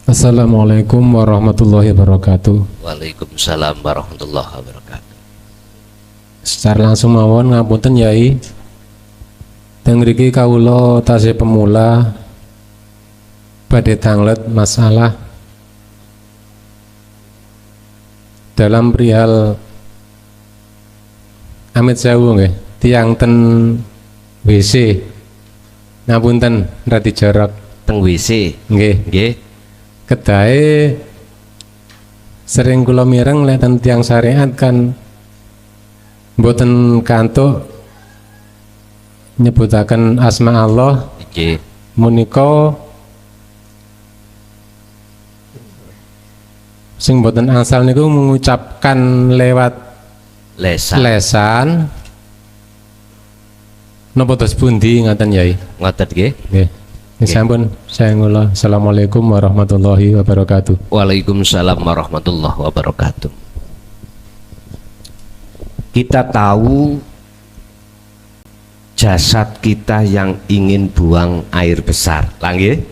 Assalamualaikum warahmatullahi wabarakatuh. Waalaikumsalam warahmatullahi wabarakatuh. Secara langsung mawon ngapunten Yai. Teng mriki kawula tasih pemula badhe tanglet masalah dalam perihal amit sewu nggih, tiyang ten WC. Ngapunten radi jarak Teng WC nggih. nggih. Kedae sering kula mireng leten tiang syariat kan mboten kantuk nyebutaken asma Allah Nggih. menika sing mboten asal niku mengucapkan lewat Lesan. lesan napa tos pundi ngaten Yai? Ngoten nggih. Nggih. Sampun saya ngula. Assalamualaikum warahmatullahi wabarakatuh. Waalaikumsalam warahmatullahi wabarakatuh. Kita tahu jasad kita yang ingin buang air besar, lah nggih,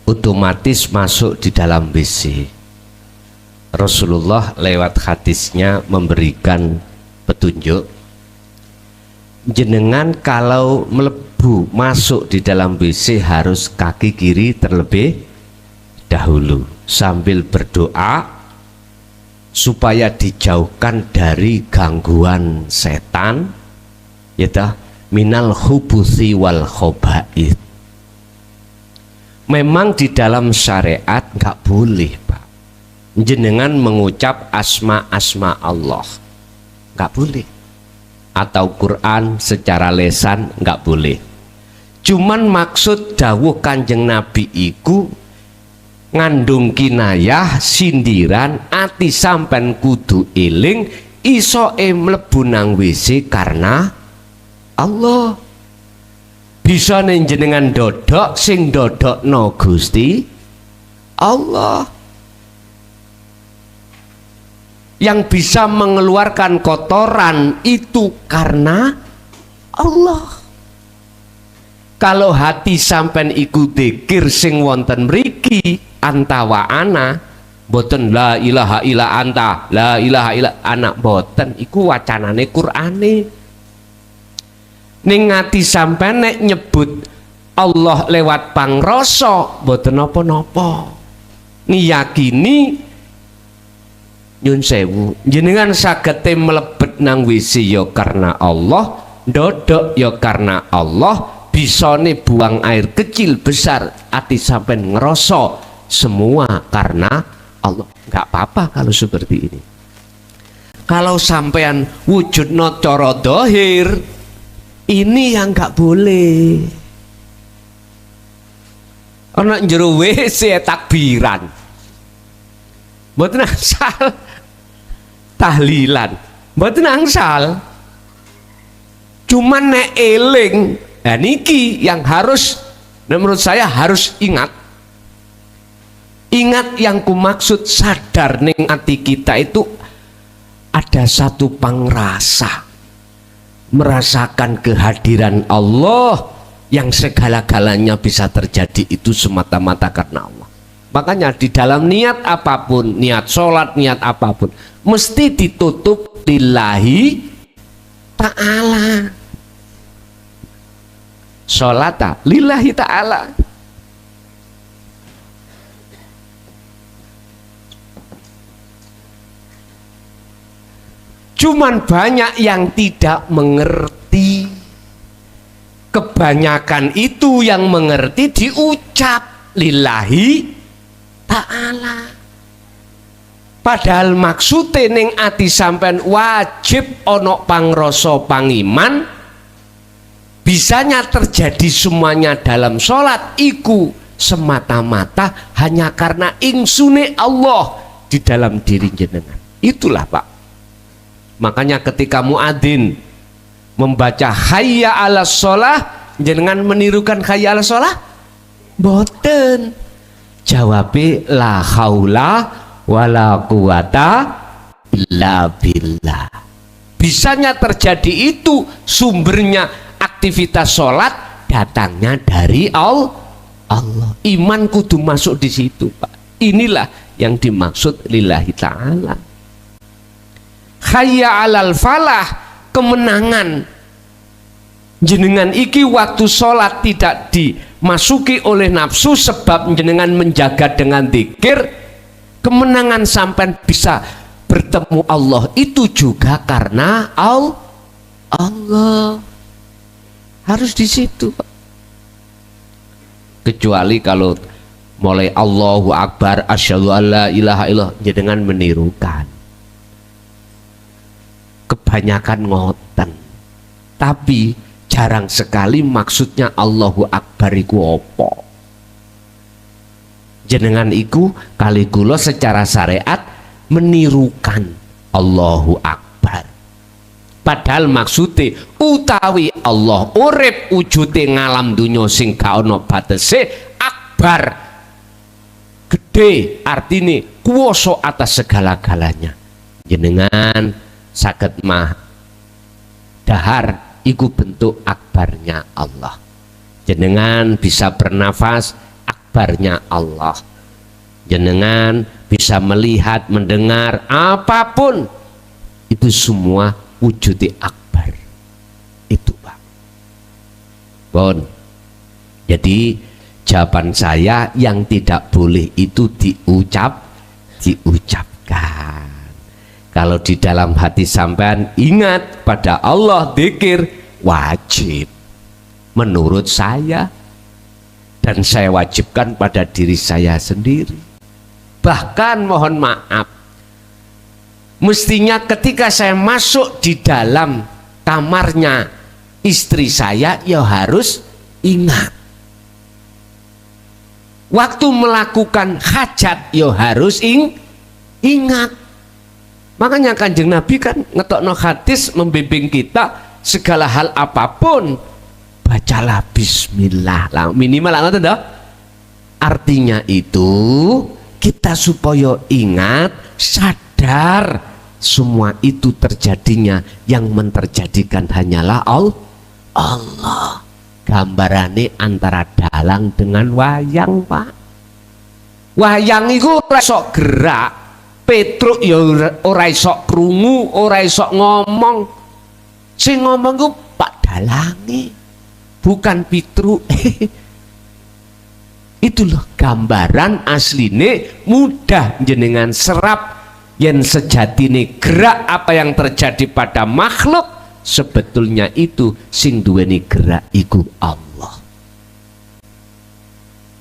otomatis masuk di dalam WC. Rasulullah lewat hadisnya memberikan petunjuk, jenengan kalau melebu masuk di dalam WC harus kaki kiri terlebih dahulu sambil berdoa supaya dijauhkan dari gangguan setan, yaitu minal hubusi wal khobaith. Memang di dalam syariat nggak boleh Pak jenengan mengucap asma-asma Allah, nggak boleh, atau Quran secara lesan nggak boleh. Cuman maksud dawuh Kanjeng Nabi iku ngandung kinayah sindiran ati sampen kudu eling isoke mlebu nang WC karena Allah. Bisa jenengan dodok sing dodokno Gusti Allah. Yang bisa mengeluarkan kotoran itu karena Allah. Kalau hati sampean iku dzikir sing wonten mriki antawa ana boten la ilaha illa anta, la ilaha illa ana, boten iku wacanane Qur'ane. Ning ati sampean nek nyebut Allah lewat pangrasa boten napa-napa. Ngiyakini nyun sewu jenengan sagete mlebet nang WC ya karena Allah, ndodok ya karena Allah, bisane buang air kecil besar ati sampean ngerasa semua karena Allah. Nggak apa-apa kalau seperti ini. Kalau sampean wujudno cara dohir, ini yang nggak boleh. Ana njero WC takbiran mboten asal, tahlilan mboten angsal, cuman nek eling. Nah niki yang harus, menurut saya harus ingat yang kumaksud sadar ning ati kita itu ada satu pangrasa, merasakan kehadiran Allah yang segala-galanya bisa terjadi itu semata-mata karena Allah. Makanya di dalam niat apapun, niat sholat, niat apapun, mesti ditutup lillahi ta'ala. Sholata lillahi ta'ala. Cuman banyak yang tidak mengerti. Kebanyakan itu yang mengerti diucap lillahi ta'ala. Padahal maksudnya ning ati sampean wajib ono pangrasa pangiman. Bisanya terjadi semuanya dalam sholat iku semata-mata hanya karena insune Allah di dalam diri jenengan. Itulah Pak. Makanya ketika muadzin membaca hayya 'alas sholah, jenengan menirukan hayya 'alas sholah? Boten. Jawabe la haula wala quwata illa billah. Bisanya terjadi itu sumbernya aktivitas sholat datangnya dari Allah. Allah. Iman kudu masuk di situ, Pak. Inilah yang dimaksud lillahi ta'ala. Hayya 'alal falah, kemenangan. Jenengan iki waktu sholat tidak dimasuki oleh nafsu sebab jenengan menjaga dengan zikir. Kemenangan sampai bisa bertemu Allah itu juga karena Allah. Harus di situ, Pak. Kecuali kalau mulai Allahu Akbar, asyhadu alla ilaha illallah, jenengan menirukan. Kebanyakan ngoten. Tapi jarang sekali maksudnya Allahu Akbar iku apa. Jenengan iku kali kula secara syariat menirukan Allahu Akbar. Padahal maksudnya utawi Allah urip wujute ngalam dunya sing gak ana batese, akbar gede artine kuwasa atas segala-galanya. Jenengan saged mah dahar iku bentuk akbarnya Allah. Jenengan bisa bernafas, akbarnya Allah. Jenengan bisa melihat, mendengar, apapun itu semua wujudi akbar. Itu, Pak. Bon. Jadi jawaban saya, yang tidak boleh itu diucapkan. Kalau di dalam hati sampean ingat pada Allah, zikir wajib menurut saya, dan saya wajibkan pada diri saya sendiri. Bahkan mohon maaf, mestinya ketika saya masuk di dalam kamarnya istri saya, ya harus ingat. Waktu melakukan hajat, ya harus ingat. Makanya Kanjeng Nabi kan ngetokno hadis membimbing kita segala hal apapun, bacalah bismillah lah, minimal ngoten toh. Artinya itu kita supaya ingat, sadar semua itu terjadinya, yang menterjadikan hanyalah Allah. Gambarane antara dalang dengan wayang, Pak. Wayang itu ora sok gerak, Petruk ya ora iso krungu, ora iso ngomong. Sing ngomong ku Pak Dalange, bukan Pitruk. Itu loh gambaran asline, mudah jenengan serap. Yen sejatine gerak apa yang terjadi pada makhluk, sebetulnya itu sing duweni gerak iku Allah.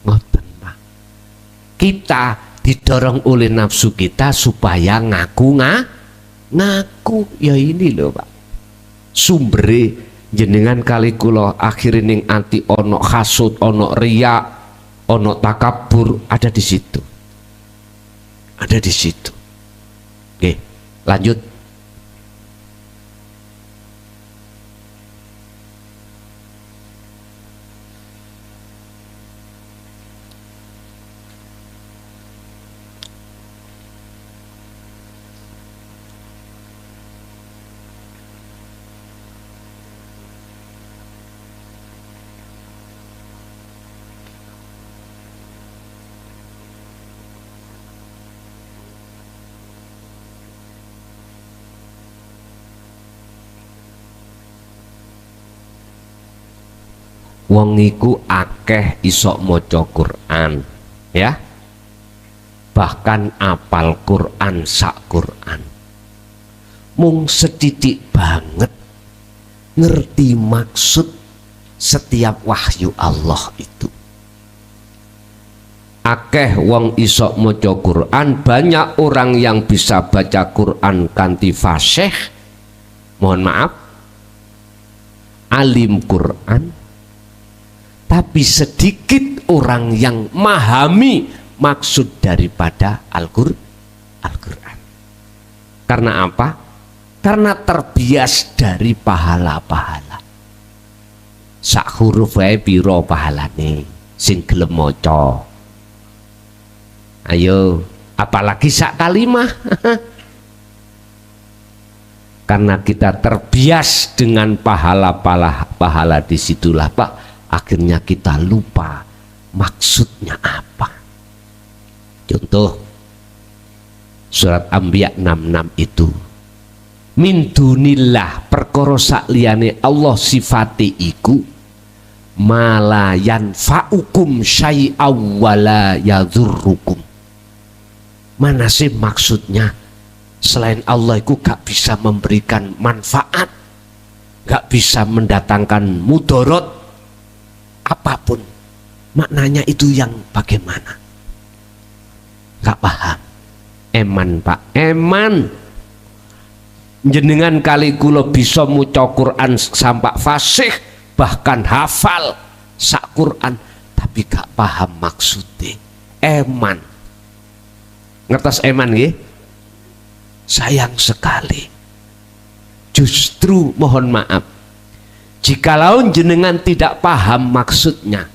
Ngoten, Pak. Kita didorong oleh nafsu kita supaya ngaku ya ini loh, Pak. Sumbere jenengan kali kula akhire ning anti ono hasud, ono riya, ono takabur, ada di situ. Ada di situ. Oke, lanjut. Wong iku akeh isok maca Quran, ya, bahkan apal Quran sak Quran, mung setitik banget ngerti maksud setiap wahyu Allah itu. Akeh wong isok maca Quran, banyak orang yang bisa baca Quran kanthi fasih, mohon maaf, alim Quran, tapi sedikit orang yang memahami maksud daripada Al-Quran. Karena apa? Karena terbias dari pahala-pahala. Sak huruf wae piro pahalane sing gelem maca. Ayo, apalagi sak kalimah. Karena kita terbias dengan pahala-pahala disitulah, Pak, akhirnya kita lupa maksudnya apa. Contoh surat Anbiya 66 itu, min dunillah perkara sakliyane Allah sifate iku mala yanfa'ukum syai'aw wala yadhurrukum. Mana sih maksudnya selain Allah itu gak bisa memberikan manfaat, gak bisa mendatangkan mudarat apapun. Maknanya itu yang bagaimana? Gak paham. Eman Pak, eman. Jenengan kali kula bisa maca Quran sampai fasih, bahkan hafal sak Quran, tapi gak paham maksudnya. Eman. Ngertos eman nggih? Sayang sekali. Justru mohon maaf, jikalau jenengan tidak paham maksudnya,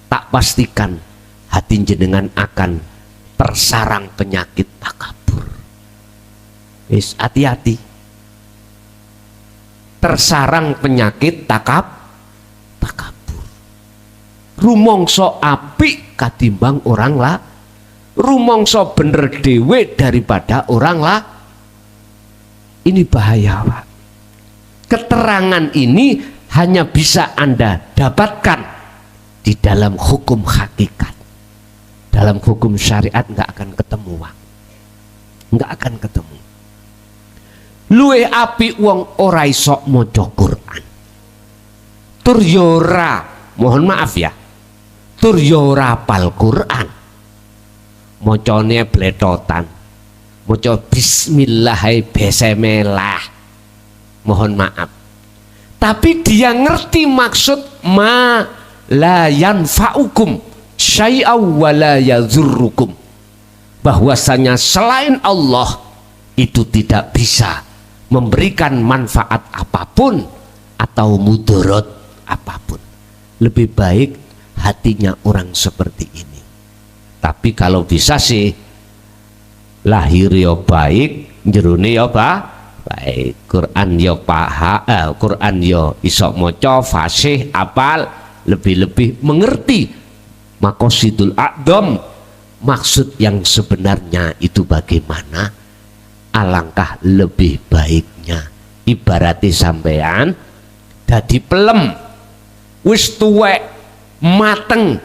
tak pastikan hati jenengan akan tersarang penyakit takabur. Wis hati-hati. Tersarang penyakit takabur. Rumongso apik katimbang orang lah. Rumongso bener dewe daripada orang lah. Ini bahaya, Pak. Keterangan ini hanya bisa Anda dapatkan di dalam hukum hakikat. Dalam hukum syariat nggak akan ketemu, Pak. Nggak akan ketemu. Luwe api wong ora iso maca Quran. Tur yora, mohon maaf ya. Tur yora apal Quran. Mocone bletotan. Maca bismillah besemelah. Mohon maaf. Tapi dia ngerti maksud ma la yanfa'ukum syai'aw wa la yadhurrukum. Bahwasanya selain Allah itu tidak bisa memberikan manfaat apapun atau mudarat apapun. Lebih baik hatinya orang seperti ini. Tapi kalau bisa sih lahir yo baik, jerone yo baik. Quran yo Quran yo iso maca, fasih, apal, lebih-lebih mengerti maqasidul a'dham, maksud yang sebenarnya itu bagaimana. Alangkah lebih baiknya ibaratnya sampean dadi pelem wis tuwek mateng,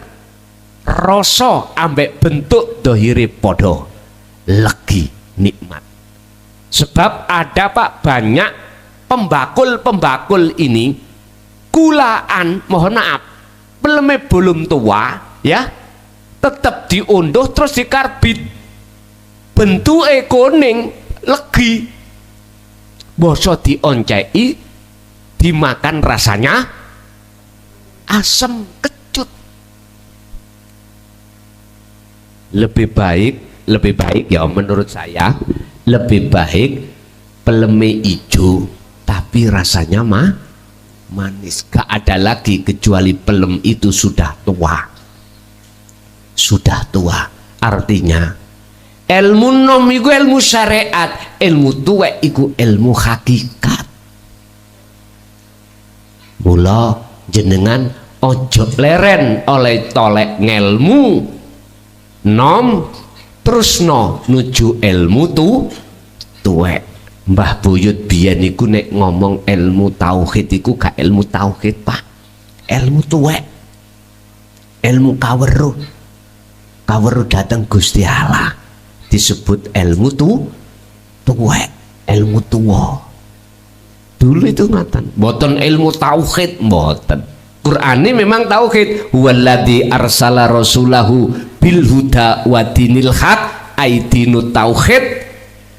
rasa ambek bentuk dohire podo, legi nikmat. Sebab ada Pak banyak pembakul ini kulaan, mohon maaf, peleme belum tua ya, tetap diunduh terus dikarbit, bentuke kuning, legi, boso dioncei, dimakan rasanya asam kecut. Lebih baik ya menurut saya, lebih baik peleme ijo tapi rasanya manis. Gak ada lagi kecuali pelem itu sudah tua. Artinya ilmu nom iku ilmu syariat, ilmu tuwek iku ilmu hakikat. Mula jenengan ojo leren oleh tolek ngelmu nom terus no nuju ilmu tuwek. Mbah Buyut biyen iku nek ngomong ilmu tauhid iku gak ilmu tauhid, Pak. Ilmu tuwek. Ilmu kaweruh datang Gusti Allah disebut ilmu tuwek, ilmu tuwa. Dulu itu ngatan, mboten ilmu tauhid, mboten. Qur'ane memang tauhid, huwallazi arsala rasulahu bil huda wa dinil haq, aidinu tauhid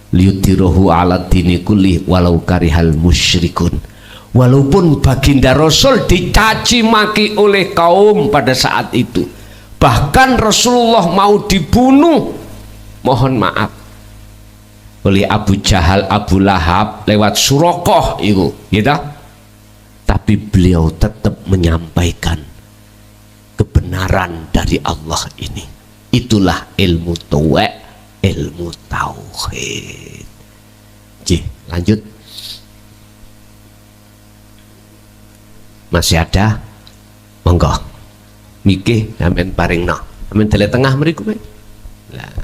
liyudhirahu ala dini kulli walau karihal musyrikun. Walaupun baginda Rasul dicaci maki oleh kaum pada saat itu, bahkan Rasulullah mau dibunuh, mohon maaf, oleh Abu Jahal, Abu Lahab lewat Surakoh itu, gitu. Tapi beliau tetap menyampaikan kebenaran dari Allah ini. Itulah ilmu tuwek, ilmu tauhid. Lanjut. Masih ada? Monggo. mikih sampean paringno. Sampean dele tengah mriku kowe. Lah.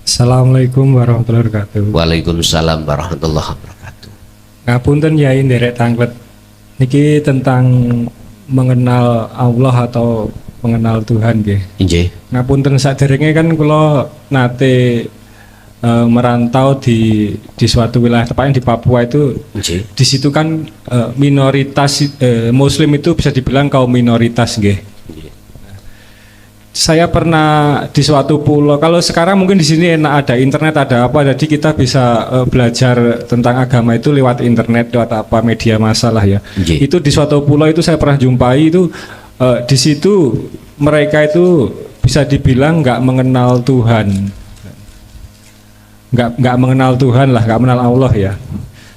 Assalamualaikum warahmatullahi wabarakatuh. Waalaikumsalam warahmatullahi wabarakatuh. Ngapunten Yai nderek tanglet. Niki tentang mengenal Allah atau mengenal Tuhan nggih. Nggih. Ngapunten saderenge kan kula nate merantau di suatu wilayah tepatnya di Papua itu. Nggih. Di situ kan minoritas Muslim itu bisa dibilang kaum minoritas nggih. Saya pernah di suatu pulau. Kalau sekarang mungkin di sini enak ada internet ada apa, jadi kita bisa belajar tentang agama itu lewat internet, lewat apa media masalah ya. Nggih. Itu di suatu pulau itu saya pernah jumpai itu di situ mereka itu bisa dibilang nggak mengenal Tuhan, nggak mengenal Tuhan lah, nggak mengenal Allah ya.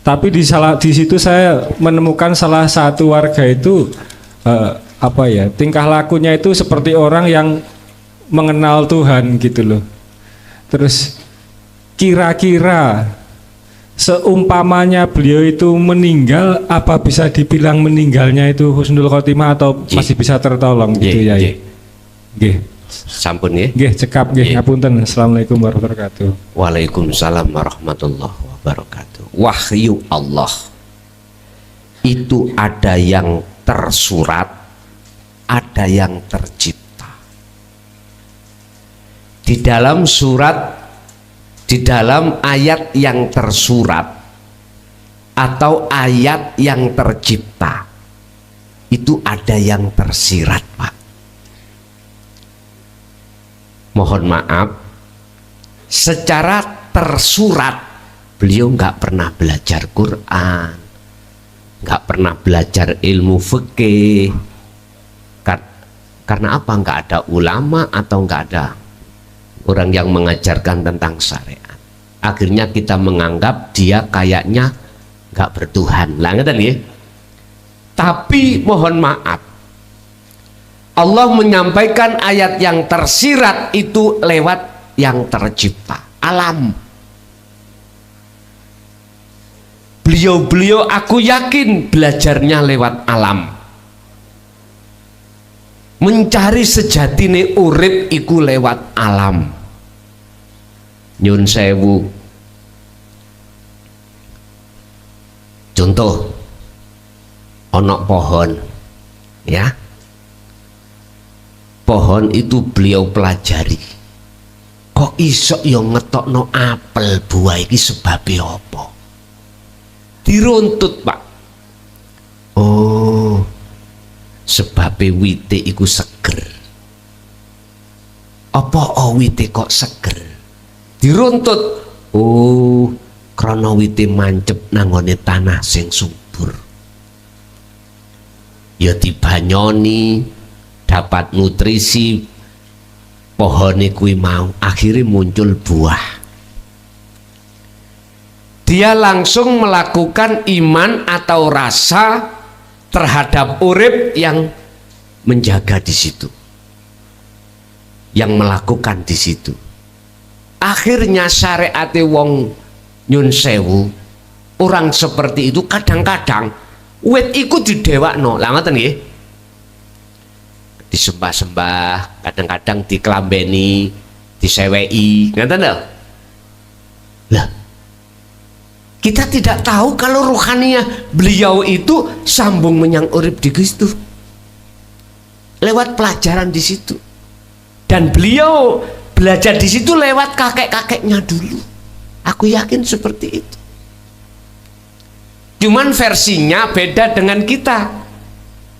Tapi di situ saya menemukan salah satu warga itu apa ya, tingkah lakunya itu seperti orang yang mengenal Tuhan gitu loh. Terus kira-kira seumpamanya beliau itu meninggal, apa bisa dibilang meninggalnya itu husnul khotimah atau masih bisa tertolong gitu ya? Nggih. Sampun nggih. Nggih, cekap nggih, ngapunten. Assalamualaikum warahmatullahi wabarakatuh. Waalaikumsalam warahmatullahi wabarakatuh. Wahyu Allah itu ada yang tersurat, ada yang tercipta. Di dalam surat, di dalam ayat yang tersurat atau ayat yang tercipta, itu ada yang tersirat, Pak. Mohon maaf, secara tersurat beliau nggak pernah belajar Quran, nggak pernah belajar ilmu fikih. Karena apa? Nggak ada ulama atau nggak ada orang yang mengajarkan tentang syariat. Akhirnya kita menganggap dia kayaknya nggak bertuhan. Lah ngeten nggih. Tapi mohon maaf, Allah menyampaikan ayat yang tersirat itu lewat yang tercipta, alam. Beliau-beliau aku yakin belajarnya lewat alam. Mencari sejatine urip iku lewat alam. Nyun sewu. Contoh, onok pohon, ya. Pohon itu beliau pelajari. Kok iso yo ngetokno apel buah iki sebabnya apa? Diruntut, Pak. Oh, sebabnya wite iku seger. Apa wite kok seger? Diruntut. Oh, krana wite mancep nangone tanah sing subur. Ya dibanyoni, dapat nutrisi pohone kuwi mau, akhirnya muncul buah. Dia langsung melakukan iman atau rasa terhadap urip yang menjaga di situ, yang melakukan di situ. Akhirnya syariate wong nyun sewu, orang seperti itu kadang-kadang wit iku didewakno. Lah ngoten nggih. Disembah-sembah, kadang-kadang dikelambeni, disewei, ngoten lho. Lah, kita tidak tahu kalau ruhaniah beliau itu sambung menyang urip di Kristus lewat pelajaran di situ, dan beliau belajar di situ lewat kakek-kakeknya dulu. Aku yakin seperti itu. Cuman versinya beda dengan kita.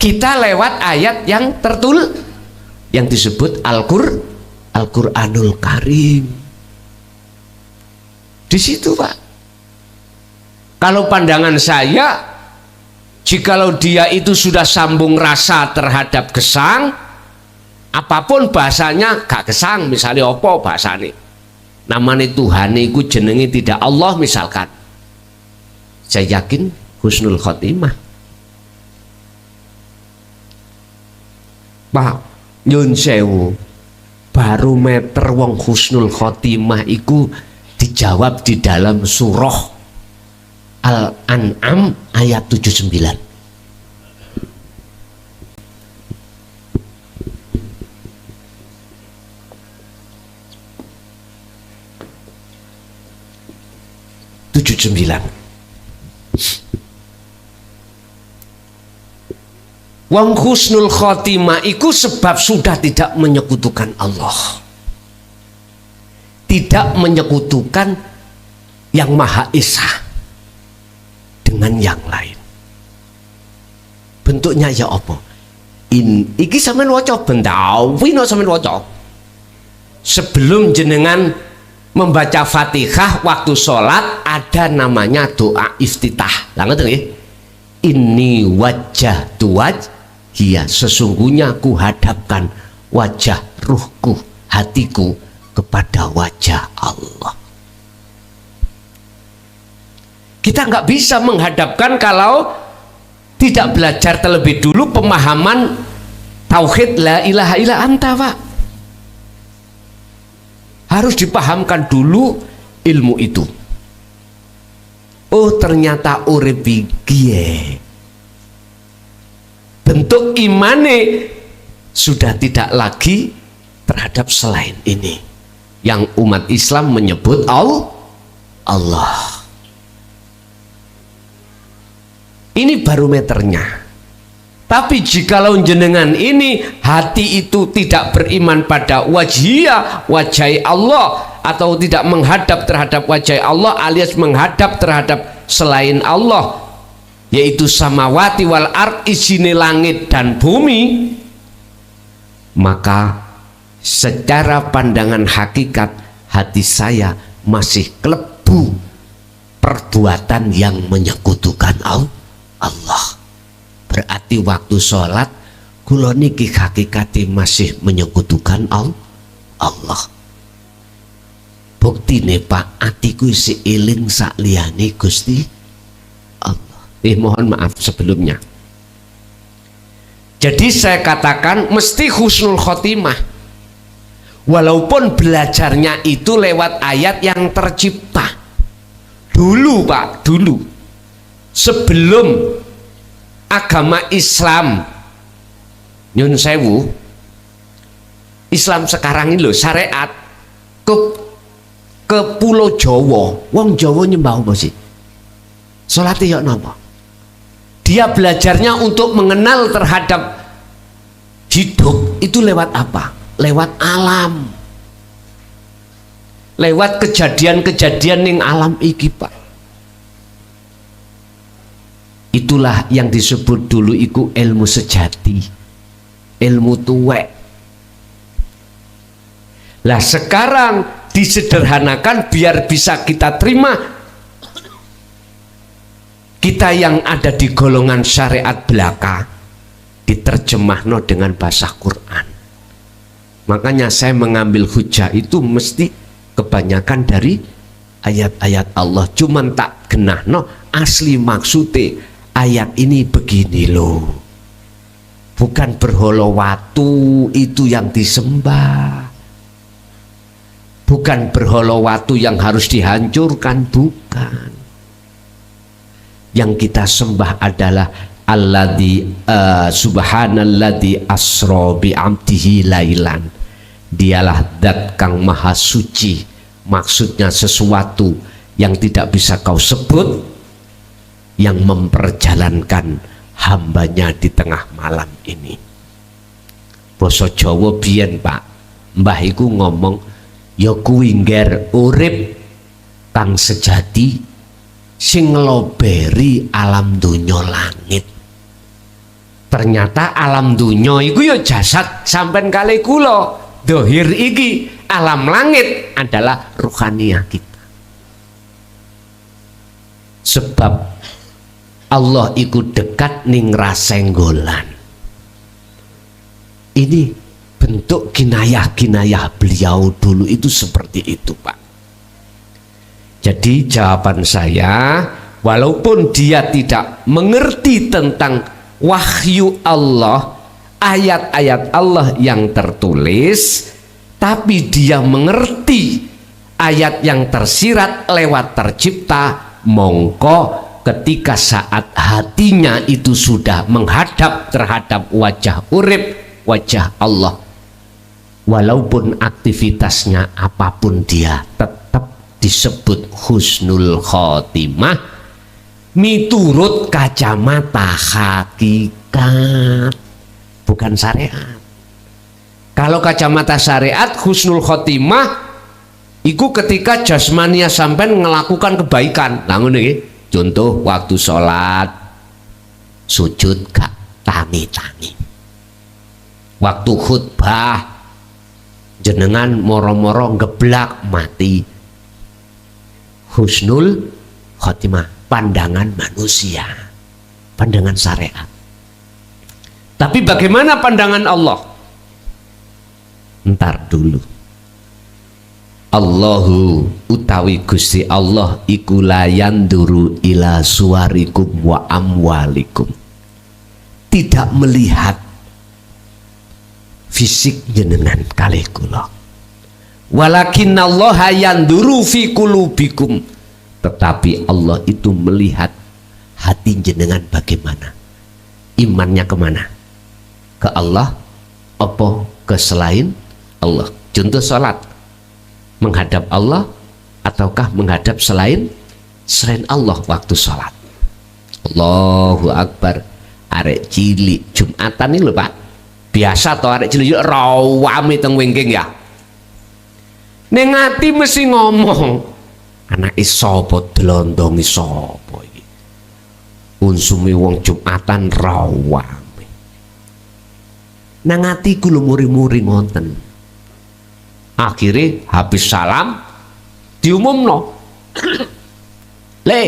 Kita lewat ayat yang tertulis, yang disebut Al-Qur'anul Karim. Di situ, Pak. Kalau pandangan saya, jikalau dia itu sudah sambung rasa terhadap gesang, apapun bahasanya gak gesang, misalnya apa bahasanya, namanya Tuhan itu jenenge tidak Allah misalkan, saya yakin husnul khotimah. Pak, nyun sewu, barometer wong husnul khotimah itu dijawab di dalam surah Al-An'am ayat 79. 79. Wong husnul khotimah iku sebab sudah tidak menyekutukan Allah, tidak menyekutukan yang Maha Esa dengan yang lain. Bentuknya ya apa? Iki sampean waca Bentawi no sampean waca. Sebelum jenengan membaca Fatihah waktu sholat ada namanya doa iftitah. Lah ngoten nggih. Inni wajjahtu wajhiya, sesungguhnya ku hadapkan wajah ruhku, hatiku kepada wajah Allah. Kita nggak bisa menghadapkan kalau tidak belajar terlebih dulu pemahaman tauhid la ilaha illa anta, Pak. Harus dipahamkan dulu ilmu itu. Oh, ternyata urip iki bentuk imane sudah tidak lagi terhadap selain ini, yang umat Islam menyebut Allah. Ini barometernya. Tapi jikalau jenengan ini hati itu tidak beriman pada wajhiyah, wajah Allah, atau tidak menghadap terhadap wajah Allah alias menghadap terhadap selain Allah, yaitu samawati wal ard, isine langit dan bumi, maka secara pandangan hakikat hati saya masih kelebu perbuatan yang menyekutukan Allah. Berarti waktu sholat kula niki hakikati masih menyekutukan Allah. Buktine Pak, atiku isi eling sak liyane Gusti Allah. Mohon maaf sebelumnya. Jadi saya katakan mesti husnul khotimah, walaupun belajarnya itu lewat ayat yang tercipta dulu, Pak, dulu sebelum agama Islam nyun sewu, Islam sekarang ini loh, syariat ke Pulau Jawa, wong Jawa nyembah apa sih? Sholatnya ya napa? Dia belajarnya untuk mengenal terhadap hidup itu lewat apa? Lewat alam, lewat kejadian-kejadian yang alam iki, Pak. Itulah yang disebut dulu iku ilmu sejati, ilmu tuwek. Lah sekarang disederhanakan biar bisa kita terima. Kita yang ada di golongan syariat belaka diterjemahno dengan bahasa Quran. Makanya saya mengambil hujah itu mesti kebanyakan dari ayat-ayat Allah. Cuman tak genahno asli maksudnya. Ayat ini begini loh, bukan berhala watu itu yang disembah, bukan berhala watu yang harus dihancurkan, bukan. Yang kita sembah adalah alladzi subhanalladzi asra bi 'abdihi lailan. Dialah zat kang maha suci, maksudnya sesuatu yang tidak bisa kau sebut, yang memperjalankan hambanya di tengah malam ini. Basa Jawa biyen, Pak, mbah iku ngomong ya kuwi ngger urip kang sejati sing ngloberi alam donya langit. Ternyata alam donya iku ya jasad sampean kalih kula. Dohir iki alam langit adalah ruhaniyah kita. Sebab Allah ikut dekat ning rasenggolan. Ini bentuk kinayah-kinayah beliau dulu itu seperti itu, Pak. Jadi jawaban saya, walaupun dia tidak mengerti tentang wahyu Allah, ayat-ayat Allah yang tertulis, tapi dia mengerti ayat yang tersirat lewat tercipta, mongko ketika saat hatinya itu sudah menghadap terhadap wajah urip, wajah Allah, walaupun aktivitasnya apapun dia tetap disebut husnul khotimah miturut kacamata hakikat, bukan syariat. Kalau kacamata syariat husnul khotimah iku ketika jasmania sampean melakukan kebaikan. Nah ngono iki. Contoh waktu sholat sujud gak tangi-tangi. Waktu khutbah jenengan moro-moro geblak mati. Husnul khotimah, pandangan manusia, pandangan syariat. Tapi bagaimana pandangan Allah? Ntar dulu. Allahu utawi Gusti Allah iku layan duru ila suwarikum wa amwalikum, tidak melihat fisik jenengan kalih kula, walakin Allah yanduru fi qulubikum, tetapi Allah itu melihat hati jenengan bagaimana, imannya kemana, ke Allah apa ke selain Allah. Contoh salat, menghadap Allah ataukah menghadap selain Allah waktu sholat. Allahu Akbar. Arek cilik Jumatan ini lho Pak, biasa toh arek cilik rawame teng wingking ya, ning ati mesti ngomong anake sapa delondongi sapa iki, unsume wong Jumatan rawame, nang atiku lho muri-muri ngoten. Akhirnya habis salam diumumno, le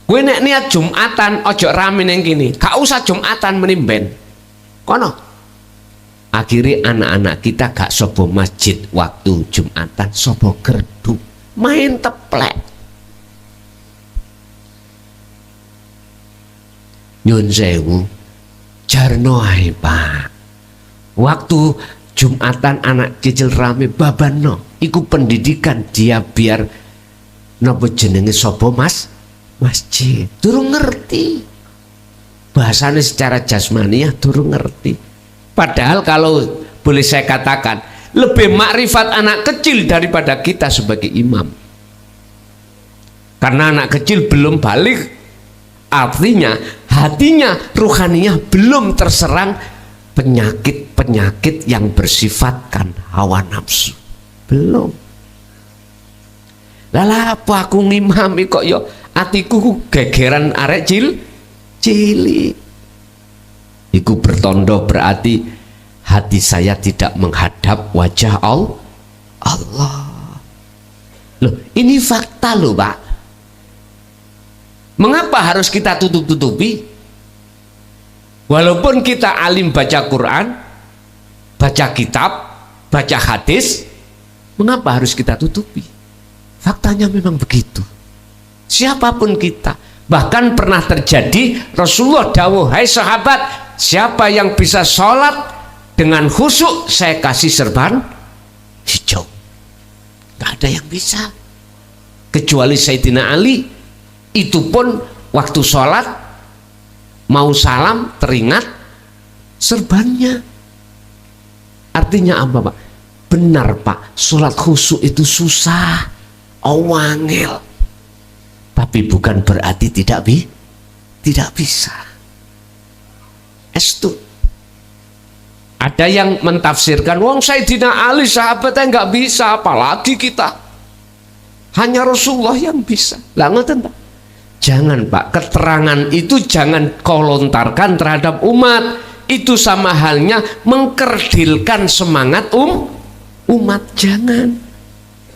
gue nek niat Jumatan ojo rame neng kini, gak usah Jumatan menimben kono. Akhirnya anak-anak kita gak sobo masjid waktu Jumatan, sobo gerdu main teplek. Nyun sewu jarno ae Pak, waktu Jumatan anak kecil rame babano, iku pendidikan dia biar nopo jenenge sopo masjid, durung ngerti bahasanya secara jasmaniah, durung ngerti. Padahal kalau boleh saya katakan lebih makrifat anak kecil daripada kita sebagai imam, karena anak kecil belum balik, artinya hatinya ruhaniyah belum terserang penyakit yang bersifatkan hawa nafsu, belum. Lala apa aku ngimami kok yo atiku gegeran arek cilik. Iku bertondo berarti hati saya tidak menghadap wajah Allah. Loh, ini fakta loh Pak. Mengapa harus kita tutup-tutupi? Walaupun kita alim baca Quran, baca kitab, baca hadis, mengapa harus kita tutupi? Faktanya memang begitu. Siapapun kita, bahkan pernah terjadi Rasulullah dawuh, hai sahabat, siapa yang bisa sholat dengan khusyuk, saya kasih serban hijau. Gak ada yang bisa, kecuali Sayyidina Ali. Itu pun waktu sholat mau salam teringat serbannya. Artinya apa Pak? Benar Pak, sholat khusyuk itu susah, wangel, tapi bukan berarti tidak bisa. Estu. Ada yang mentafsirkan, wong Sayyidina Ali sahabatnya nggak bisa, apalagi kita. Hanya Rasulullah yang bisa. Lah ngoten Pak. Jangan Pak, keterangan itu jangan kau lontarkan terhadap umat. Itu sama halnya mengkerdilkan semangat umat. Jangan.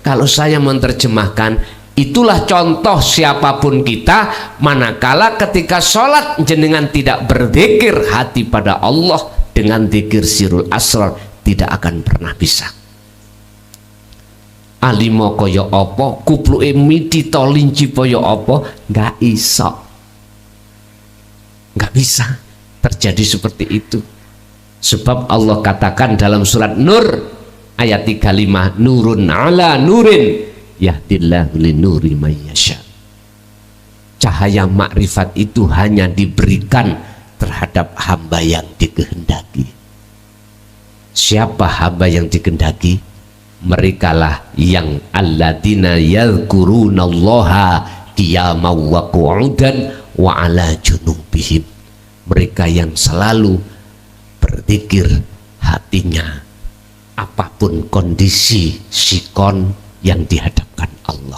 Kalau saya menerjemahkan, itulah contoh siapapun kita, manakala ketika sholat jenengan tidak berzikir hati pada Allah dengan zikir sirul asrar, tidak akan pernah bisa. Alimo kaya apa, kupluke miti tolinci kaya apa, nggak iso, nggak bisa terjadi seperti itu. Sebab Allah katakan dalam surat Nur ayat 35, nurun ala nurin yahdillahu linuri mayyasha. Cahaya makrifat itu hanya diberikan terhadap hamba yang dikehendaki. Siapa hamba yang dikehendaki? merekalah yang alladzina yadhkurunallaha qiyaman wa qu'udan wa ala junubihim, mereka yang selalu berzikir hatinya apapun kondisi sikon yang dihadapkan Allah,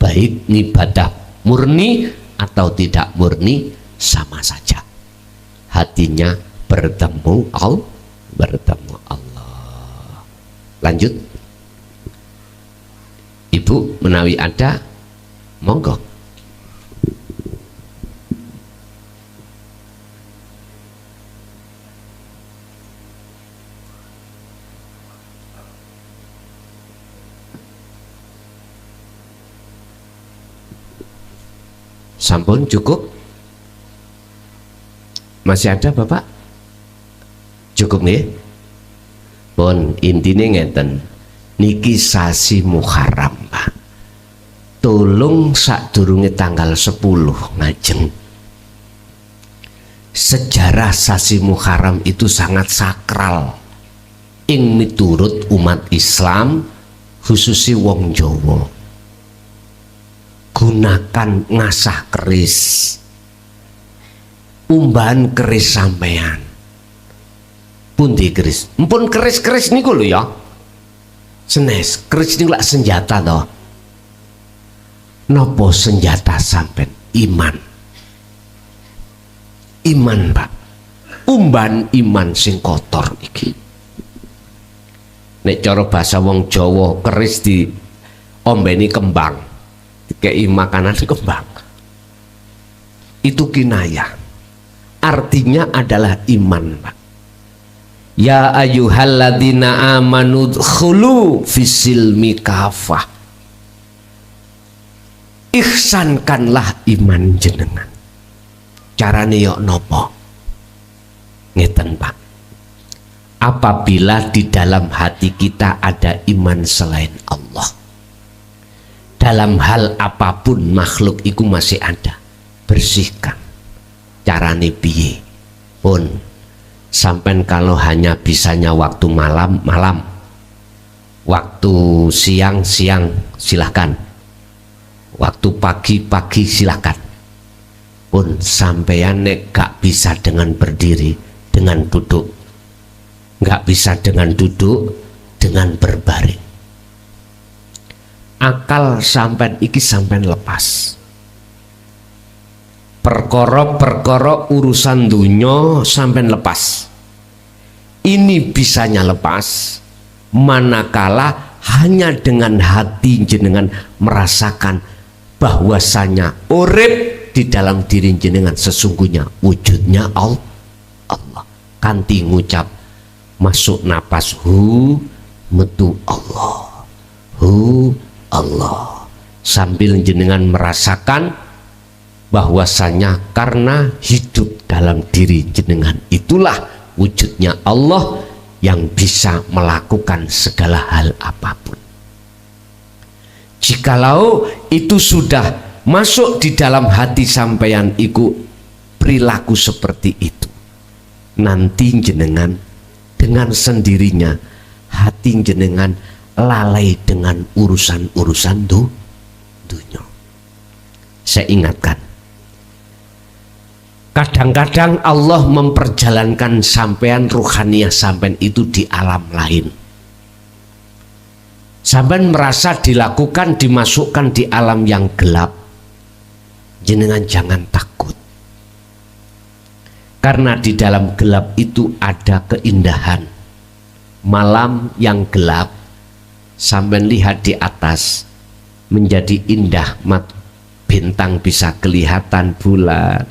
baik ibadah murni atau tidak murni sama saja, hatinya bertemu Allah. Lanjut, Ibu menawi ada, monggo. Sampun cukup? Masih ada Bapak? Cukup nih? Pun intinya ngeten, niki sasi Muharram Pak. Tolong sadurunge tanggal 10 ngajeng. Sejarah sasi Muharram itu sangat sakral ing miturut umat Islam, khususi wong Jawa. Gunakan ngasah keris, umbahan keris sampean. Pundi keris? Mpun keris-keris niku lho ya. Senes, keris niku lak senjata toh. Nopo senjata sampean? Iman. Iman, Pak. Umbahan iman sing kotor iki. Nek cara bahasa wong Jawa, keris di ombeni kembang. Kei makanan kembang, itu kinayah, artinya adalah iman, Pak. Ya ayyuhalladzina amanu dkhulu fisilmi kafah, ihsankanlah iman jenengan. Carane yok nopo? Ngeten Pak, apabila di dalam hati kita ada iman selain Allah, dalam hal apapun makhluk itu masih ada, bersihkan. Carane piye? Pun sampai kalau hanya bisanya waktu malam, waktu siang, silahkan, waktu pagi, silahkan. Pun sampeyan nek gak bisa dengan berdiri, dengan duduk, gak bisa dengan duduk, dengan berbaring. Akal sampean iki sampean lepas, perkara-perkara urusan dunya sampean lepas. Ini bisanya lepas manakala hanya dengan hati jenengan merasakan bahwasanya urip di dalam diri jenengan sesungguhnya wujudnya Allah. Kanthi ngucap masuk napas hu, metu Allah, hu Allah, sambil jenengan merasakan bahwasanya karena hidup dalam diri jenengan itulah wujudnya Allah yang bisa melakukan segala hal apapun. Jikalau itu sudah masuk di dalam hati sampeyan iku perilaku seperti itu, nanti jenengan dengan sendirinya hati jenengan lalai dengan urusan-urusan dunia. Saya ingatkan, kadang-kadang Allah memperjalankan sampean ruhaniyah sampean itu di alam lain. Sampean merasa dilakukan, dimasukkan di alam yang gelap. Jenengan jangan takut, karena di dalam gelap itu ada keindahan. Malam yang gelap, sampai lihat di atas menjadi indah, bintang bisa kelihatan, bulan.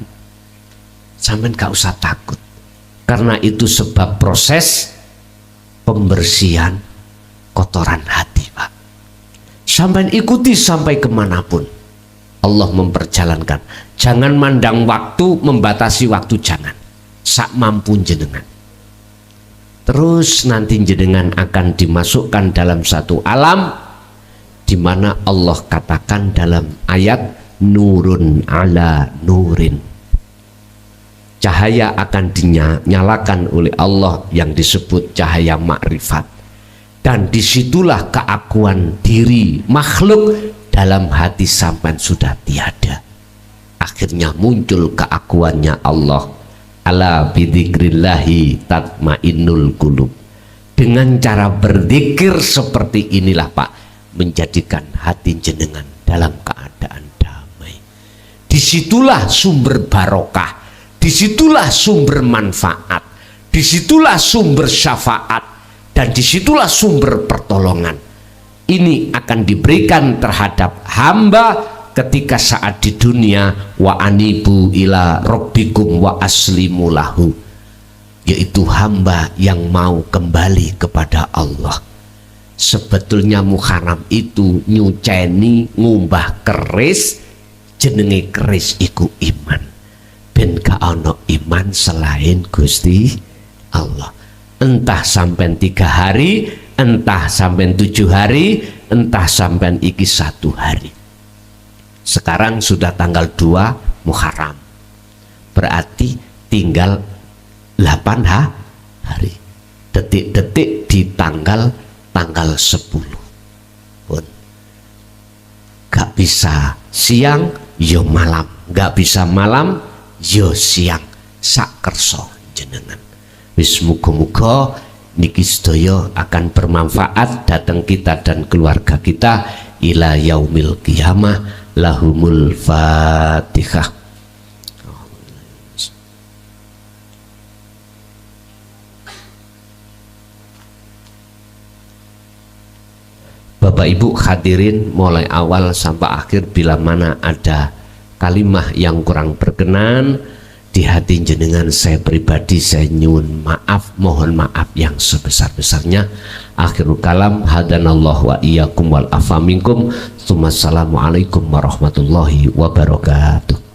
Sampai gak usah takut, karena itu sebab proses pembersihan kotoran hati, Pak. Sampai ikuti sampai kemanapun Allah memperjalankan. Jangan mandang waktu, membatasi waktu, jangan. Sak mampu jenengan. Terus nanti jenengan akan dimasukkan dalam satu alam di mana Allah katakan dalam ayat nurun ala nurin, cahaya akan dinyalakan oleh Allah yang disebut cahaya makrifat. Dan disitulah keakuan diri makhluk dalam hati sampean sudah tiada. Akhirnya muncul keakuannya Allah. Ala bidzikrillahi tatmainnul qulub. Dengan cara berzikir seperti inilah Pak, menjadikan hati jenengan dalam keadaan damai. Disitulah sumber barokah, disitulah sumber manfaat, disitulah sumber syafaat, dan disitulah sumber pertolongan. Ini akan diberikan terhadap hamba ketika saat di dunia, wa anibu ila rabbikum wa aslimu lahu, yaitu hamba yang mau kembali kepada Allah. Sebetulnya Muharram itu nyuceni ngumbah keris, jenenge keris iku iman. Ben ka ono iman selain Gusti Allah. Entah sampai 3 hari, entah sampai 7 hari, entah sampai iki 1 hari. Sekarang sudah tanggal 2 Muharram, berarti tinggal 8 hari. Detik-detik di tanggal 10 pun gak bisa siang yo malam, gak bisa malam yo siang, sak kerso jenengan. Wis muga-muga niki sedaya akan bermanfaat datang kita dan keluarga kita ila yaumil qiyamah. Lahumul Fatihah. Bapak Ibu hadirin, mulai awal sampai akhir bila mana ada kalimah yang kurang berkenan di hati jenengan, saya pribadi saya nyuwun maaf, mohon maaf yang sebesar-besarnya. Akhirul kalam, hadanallahu wa iyyakum wal afa minkum. Assalamualaikum warahmatullahi wabarakatuh.